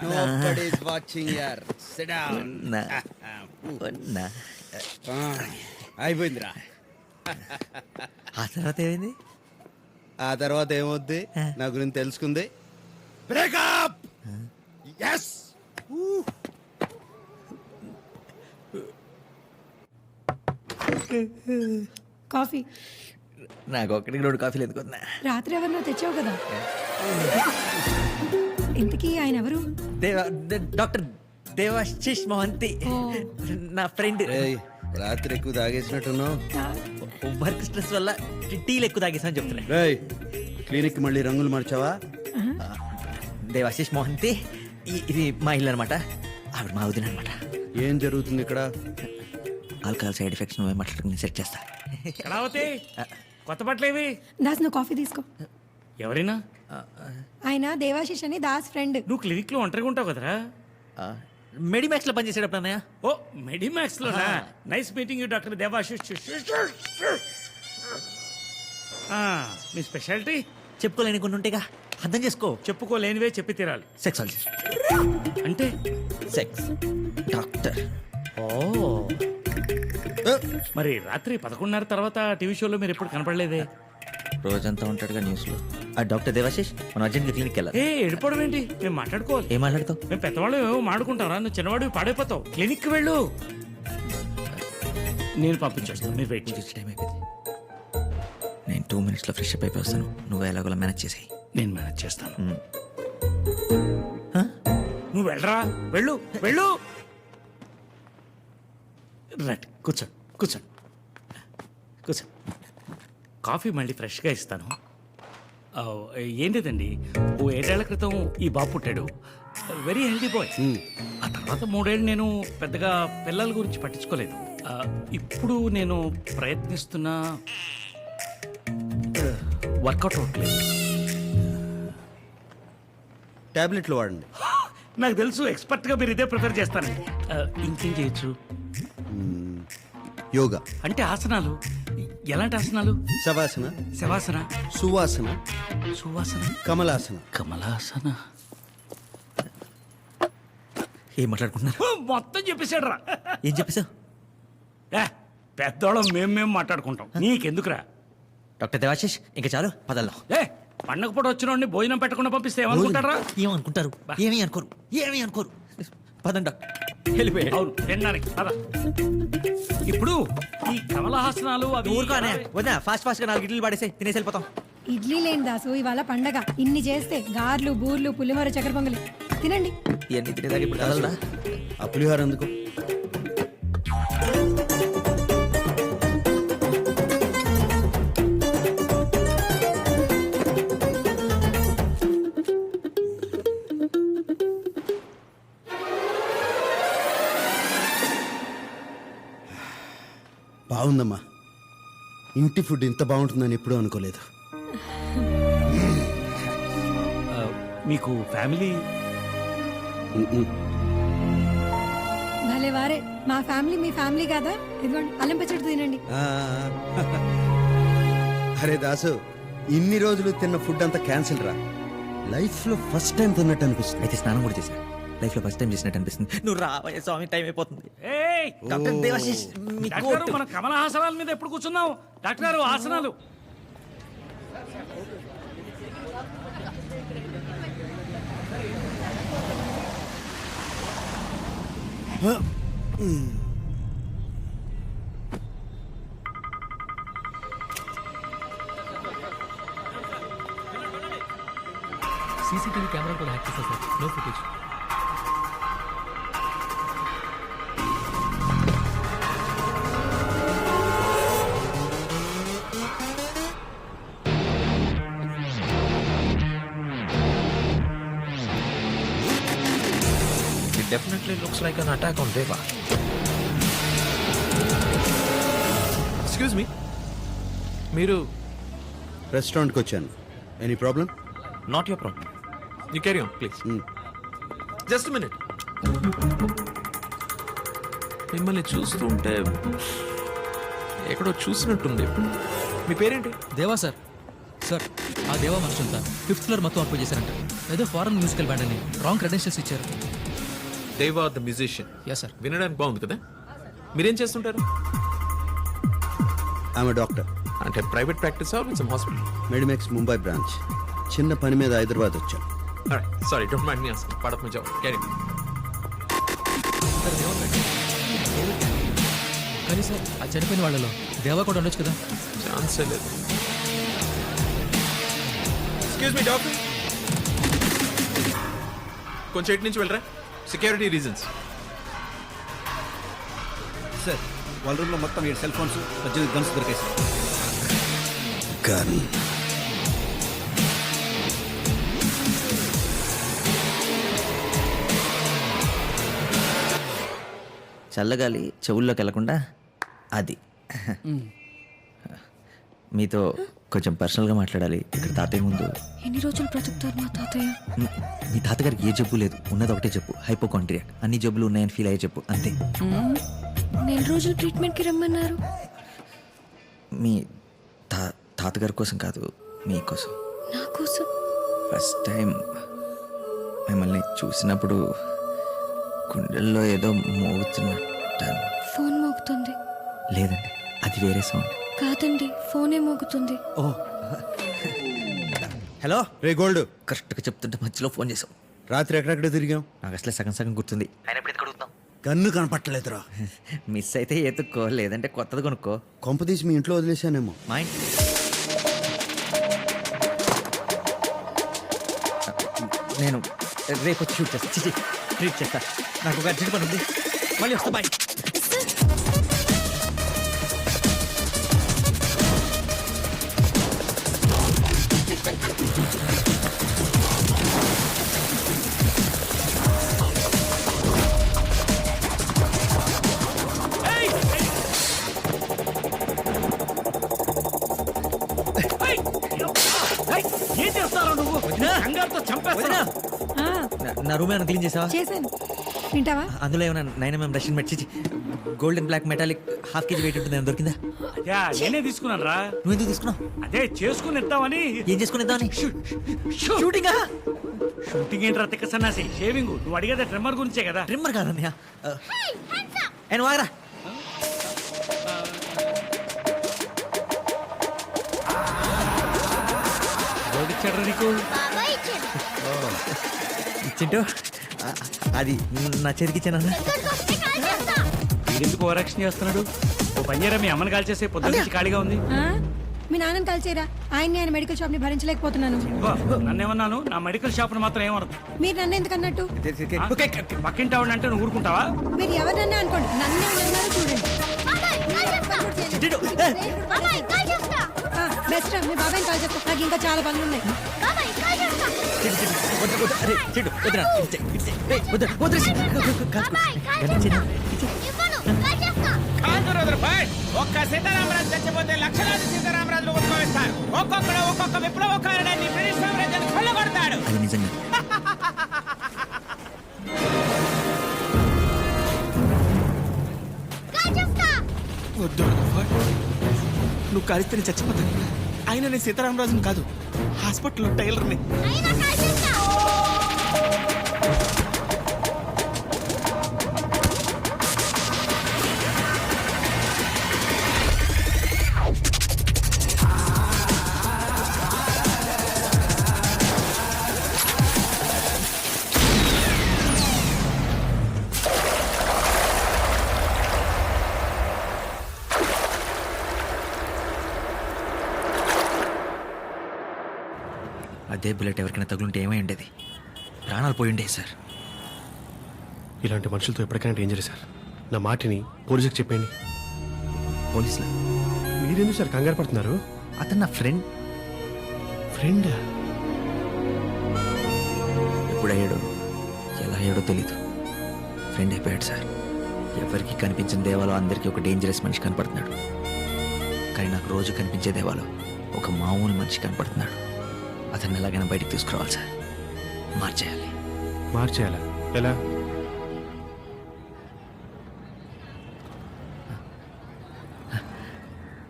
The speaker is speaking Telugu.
Nobody's watching here. Sit down. అయిపోయిందిరా. ఆ తర్వాత ఏమైంది? ఆ తర్వాత ఏమవుద్ది నా గురించి తెలుసుకుంది. బ్రేకప్. ఎస్. కాఫీ. నాకు ఒకటికి 2 కాఫీలు ఎందుకు? రాత్రి ఎవరినో తెచ్చావు కదా. ఇంతకీ ఆయన ఎవరు? డాక్టర్ దేవాశిష్ మోహంతి, నా ఫ్రెండ్. రాత్రి ఎక్కువ తాగేసినట్టున్నావు. వర్క్ స్ట్రెస్ వల్ల టీలు ఎక్కువ తాగేసామని చెప్తున్నా. క్లినిక్ మళ్ళీ రంగులు మార్చావా? దేవాశిష్ మోహంతి, ఇది మా ఇల్లు అనమాట. ఆవిడ మా వదిన అనమాట. ఏం జరుగుతుంది ఇక్కడ? ఆల్కహాల్ సైడ్ ఎఫెక్ట్స్ నువ్వే మాట్లాడుకుని సెట్ చేస్తా. కొత్త బట్టలేవి? దాస్ నువ్వు కాఫీ తీసుకో. ఎవరైనా? ఆయన దేవాశిష్ అని దాస్ ఫ్రెండ్. నువ్వు క్లినిక్ లో ఒంటరిగా ఉంటావు కదరా? మెడిమాక్స్ లో పనిచేసేటప్పుడు అన్నయ్య. ఓ మెడిమాక్స్ లో. Nice meeting you doctor Debasish. Me speciality? చెప్పుకోలేని కొన్ని ఉంటాయిగా, అర్థం చేసుకో. చెప్పుకోలేనివే చెప్పి తీరాలి. సెక్సాలజిస్ట్ అంటే సెక్స్ డాక్టర్. ఓ మరి రాత్రి 11:30 తర్వాత టీవీ షోలో మీరు ఎప్పుడు కనపడలేదే? రోజంతా ఉంటాడుగా న్యూస్ లో. ఆ డాక్టర్ దేవాశిష్ మనం అర్జెంట్ క్లినిక్ వెళ్ళాలి. వెళ్ళిపోవడం ఏంటి? మేము మాట్లాడుకోవాలి. ఏం మాట్లాడతావు? మేము పెద్దవాళ్ళు ఏమో మాడుకుంటారా? నువ్వు చిన్నవాడివి పాడైపోతావు. క్లినిక్ వెళ్ళు. నేను పంపించేస్తాను, మీరు వెయిట్ చేసి. టైం అయిపోయింది. నేను 2 minutes లో ఫ్రెష్ అప్ అయిపోయి వస్తాను. నువ్వు ఎలాగోలా మేనేజ్ చేసేయి. నేను మేనేజ్ చేస్తాను. నువ్వు వెళ్ళరా, వెళ్ళు వెళ్ళు. రైట్, కూర్చోండి కూర్చోండి కూర్చోండి. కాఫీ మళ్ళీ ఫ్రెష్గా ఇస్తాను. ఏం లేదండి, 7 ఏళ్ల క్రితం ఈ బాబు పుట్టాడు. Very healthy boy. ఆ తర్వాత 3 ఏళ్ళు నేను పెద్దగా పిల్లల గురించి పట్టించుకోలేదు. ఇప్పుడు నేను ప్రయత్నిస్తున్నా, వర్కౌట్ అవ్వట్లేదు. టాబ్లెట్లు వాడండి. నాకు తెలుసు, ఎక్స్పర్ట్గా మీరు ఇదే ప్రిఫర్ చేస్తానండి. ఇంకేం చేయొచ్చు? యోగా అంటే ఆసనాలు. ఎలాంటి ఆసనాలు? శవాసన, శవాసన, సువాసన, సువాసన, కమలాసన. కమలాసన. ఏం మాట్లాడుకుంటున్నారు? మొత్తం చెప్పేశాడు రా. ఏం చెప్పేశావు? పెద్దోళ్ళం మేము మాట్లాడుకుంటాం, నీకెందుకురా? డాక్టర్ దేవాశిష్ ఇంకా చాలు, పదల్లో. పండగ పూట వచ్చిన భోజనం పెట్టకుండా పంపిస్తే ఏమనుకుంటారా? ఏమనుకుంటారు? ఏమీ అనుకోరు, ఏమీ అనుకోరు. పదండి డాక్టర్. వెళ్ళిపోయాడు. అవును, తినడానికి పద. ఇప్పుడు ఈ కమలహాసనాలు అవి ఊరుకోనే వద్దా, ఫాస్ట్ గా 4 ఇడ్లీలు పడేసి తినేసి వెళ్ళిపోతాం. ఇడ్లీ లేని దాసు, ఇవాళ పండగ. ఇన్ని చేస్తే గార్లు, బూర్లు, పులిహోర, చక్కెర పొంగలి తినండి. ఇవన్నీ తినేదాకా ఇప్పుడు కదలదా? ఆ పులిహోర ఎందుకు? బాగుందమ్మా. ఇంటి ఫుడ్ ఇంత బాగుంటుందని ఎప్పుడూ అనుకోలేదు. మీకు ఫ్యామిలీ? భలే వారే, మా ఫ్యామిలీ మీ ఫ్యామిలీ కాదా? ఇదిగోండి అల్లం పచ్చడి తినండి. అరే దాసు, ఇన్ని రోజులు తిన్న ఫుడ్ అంతా క్యాన్సిల్ రా. లైఫ్ లో ఫస్ట్ టైం తిన్నట్టు అనిపిస్తుంది. అయితే స్నానం కూడా చేశా. లైఫ్ లో ఫస్ట్ టైం చేసినట్టు అనిపిస్తుంది. నువ్వు రావయ్య స్వామి, టైం అయిపోతుంది. డాక్టర్ దేవాశిష్, మన కమలహాసనాల మీద ఎప్పుడు కూర్చున్నావు? డాక్టర్ గారు, ఆసనాలు. సీసీటీవీ కెమెరా కూడా హ్యాక్ చేశారు sir. No footage. It definitely looks like an attack on Deva. Excuse me. మీరు రెస్టారెంట్కి వచ్చాను. Any problem? Not your problem. You carry on, please. Just a minute. మిమ్మల్ని చూస్తుంటే ఎక్కడో చూసినట్టుంది. మీ పేరేంటి? దేవా సార్. సార్, ఆ దేవా మనుషులంతా 5th ఫ్లోర్ మొత్తం అప్పు చేశారంట. ఏదో ఫారెన్ మ్యూజికల్ బ్యాండ్ అని రాంగ్ క్రెడెన్షియల్స్ ఇచ్చారు. దేవా ద మ్యూజిషియన్. Yes sir. వినడానికి బాగుంది కదా. మీరేం చేస్తుంటారు? ఆమె డాక్టర్, అంటే private practice or with some hospital? Medimex Mumbai branch. చిన్న పని మీద హైదరాబాద్ వచ్చాం. Sorry, don't mind me asking. పడప్ మే జాओ. క్యారీ. కానీ సార్ ఆ చనిపోయిన వాళ్ళలో దేవా కూడా ఉండొచ్చు కదా. ఛాన్సే లేదు. ఎక్స్క్యూజ్ మీ డాక్టర్, కొంచెం ఇటు నుంచి వెళ్ళరా. Security reasons. సార్ వాళ్ళ రూమ్లో మొత్తం 7 సెల్ ఫోన్స్ 18 గన్స్ దొరికాయి సార్. గన్. చల్లగాలి చెవుల్లోకి వెళ్లకుండా అది. మీతో కొంచెం పర్సనల్గా మాట్లాడాలి ఇక్కడ తాతయ్య ముందు. ఎన్ని రోజులు బ్రతుకుతారు మా తాతయ్య? మీ తాతగారికి ఏ జబ్బు లేదు, ఉన్నది ఒకటే చెప్పు, హైపోకాంట్రియా. అన్ని జబ్బులు ఉన్నాయని ఫీల్ అయ్యే చెప్పు, అంతే. నెల రోజులు ట్రీట్మెంట్కి రమ్మన్నారు. మీ తాతగారి కోసం కాదు, మీకోసం. నా కోసం? ఫస్ట్ టైం మిమ్మల్ని చూసినప్పుడు గుండెల్లో ఏదో మోగుతున్నట్టు. ఫోన్ మోగుతుంది. లేదండి, అది వేరే సౌండ్. కాదండి, ఫోనే మోగుతుంది. ఓ హలో. రే గోల్డ్, కరెక్ట్గా చెప్తుంటే మధ్యలో ఫోన్ చేసాం. రాత్రి ఎక్కడెక్కడ తిరిగాం? నాకు అసలే సగం సగం గుర్తుంది. ఆయన ఎప్పుడు అడుగుతాం. గన్ను కనపట్టలేదురా. మిస్ అయితే ఎత్తుక్కో, లేదంటే కొత్తది కొనుక్కో. కొంపదీసి మీ ఇంట్లో వదిలేశానేమో. మా ఇంటి నేను రేపు వచ్చి షూట్ చేస్తా, ట్రీట్ చేస్తా. నాకు ఒక అర్జెంట్ పని ఉంది, మళ్ళీ వస్తా. బాయ్. ఏం చేస్తారో నువ్వు? కంగారుతో చంపేస్తున్నా. నా రూమ్ ఏమైనా క్లీన్ చేసావా? చేశాను. వింటావా? అందులో ఏమైనా 9mm రష్యన్ మెట్, golden black metallic half KG weight ఉంటుంది, దొరికిందా? యా, నేనే తీసుకున్నాను రా. నువ్వు ఎందుకు తీసుకున్నావు? అదే చేసుకుని ఇద్దామని. ఏం చేసుకునేద్దామని? షూటింగా? షూటింగ్ ఏంట్రా తిక్క సన్నాసి? షేవింగ్. నువ్వు అడిగేది ట్రిమ్మర్ గురించే కదా. ట్రిమ్మర్ కాదన్నయ్య. నువ్వు ఆగరా. ఎవడిచ్చాడ్రా నీకు? ఇచ్చింటూ అది నా చేతికి ఇచ్చానన్నా. వీడెందుకు ఓవరాక్షన్ చేస్తున్నాడు? ఓ పని చేయరా, మీ అమ్మని కాల్ చేసే పొద్దున్న నుంచి ఖాళీగా ఉంది. ఆ? మీ నాన్నని కలిసేరా? ఆయన్ని ఆయన మెడికల్ షాప్ ని భరించలేకపోతున్నాను. నన్నేమన్నాను? నా మెడికల్ షాప్ మాత్రం ఏమనదు. మీరు నన్ను ఎందుకు అన్నట్టు? పక్కింటి ఆవిడ అంటే నువ్వు ఊరుకుంటావా? మీరు ఎవరినన్నా అనుకోండి, నన్నే అన్నారు చూడండి. బెస్ట్ మీ బాబాయ్ని కాల్ చెప్తా, నాకు ఇంకా చాలా పనులు ఉన్నాయి. ఒక్క సీతారామరాజు చచ్చిపోతే లక్షలాది సీతారామరాజులు ఉద్భవిస్తారు. ఒక్కొక్కడు ఒక్కొక్క విప్లవకారుడాన్ని బ్రిటిష్ సామ్రాజ్యాన్ని కొల్లగొడతాడు. అది నిజంగా. నువ్వు కలిస్తే నేను చచ్చిపోతాను. అయినా నేను సీతారామరాజుని కాదు, హాస్పిటల్లో టైలర్ని. అదే బుల్లెట్ ఎవరికైనా తగులుంటే ఏమై ఉండేది? ప్రాణాలు పోయి ఉండేవి సార్. ఇలాంటి మనుషులతో ఎప్పటికైనా డేంజర్ సార్. నా మాటిని పోలీసులకు చెప్పండి. పోలీసులు? మీరెందుకు సార్ కంగారు పడుతున్నారు? అతను నా ఫ్రెండ్. ఫ్రెండ్ ఎప్పుడయ్యాడో ఎలా అయ్యాడో తెలీదు. ఫ్రెండ్ అయిపోయాడు సార్. ఎవరికి కనిపించిన దేవాలో అందరికీ ఒక డేంజరస్ మనిషి కనపడుతున్నాడు. కానీ నాకు రోజు కనిపించే దేవాలో ఒక మామూలు మనిషి కనపడుతున్నాడు. అతన్ని ఎలాగైనా బయటికి తీసుకురావాలి సార్. మార్చేయాలి. మార్చేయాలా? ఎలా?